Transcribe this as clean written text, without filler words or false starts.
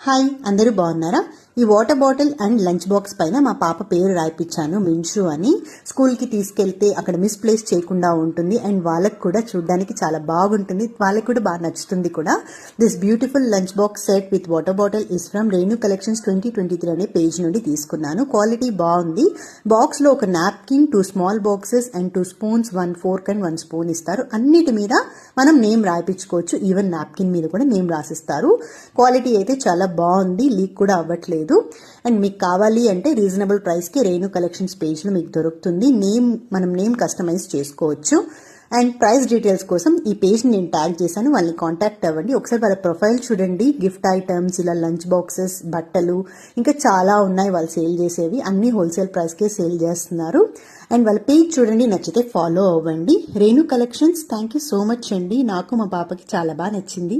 Hi, అందరూ బాగున్నారా? ఈ water bottle and lunch box పైన మా పాప పేరు రాయిపించాను, మిన్షు అని. స్కూల్కి తీసుకెళ్తే అక్కడ మిస్ప్లేస్ చేయకుండా ఉంటుంది అండ్ వాళ్ళకి కూడా చూడడానికి చాలా బాగుంటుంది, వాళ్ళకి కూడా బాగా నచ్చుతుంది కూడా. This beautiful lunch box set with water bottle is from Renu collections 2023 అనే పేజ్ నుండి తీసుకున్నాను. క్వాలిటీ బాగుంది. బాక్స్లో ఒక napkin, 2 small boxes and 2 spoons, 1 fork and 1 spoon ఇస్తారు. అన్నిటి మీద మనం నేమ్ రాయిపించుకోవచ్చు. ఈవెన్ నాప్కిన్ మీద కూడా నేమ్ రాసిస్తారు. క్వాలిటీ అయితే చాలా బాగుంది, లీక్ కూడా అవ్వట్లేదు. అండ్ మీకు కావాలి అంటే రీజనబుల్ ప్రైస్కి రేణు కలెక్షన్స్ పేజ్లో మీకు దొరుకుతుంది. మనం నేమ్ కస్టమైజ్ చేసుకోవచ్చు. అండ్ ప్రైస్ డీటెయిల్స్ కోసం ఈ పేజ్ని నేను ట్యాగ్ చేశాను, వాళ్ళని కాంటాక్ట్ అవ్వండి. ఒకసారి వాళ్ళ ప్రొఫైల్ చూడండి. గిఫ్ట్ ఐటమ్స్, ఇలా లంచ్ బాక్సెస్, బట్టలు, ఇంకా చాలా ఉన్నాయి వాళ్ళు సేల్ చేసేవి. అన్ని హోల్సేల్ ప్రైస్కే సేల్ చేస్తున్నారు. అండ్ వాళ్ళ పేజ్ చూడండి, నచ్చితే ఫాలో అవ్వండి. Renu collections. Thank you so much అండి. నాకు మా పాపకి చాలా బాగా నచ్చింది.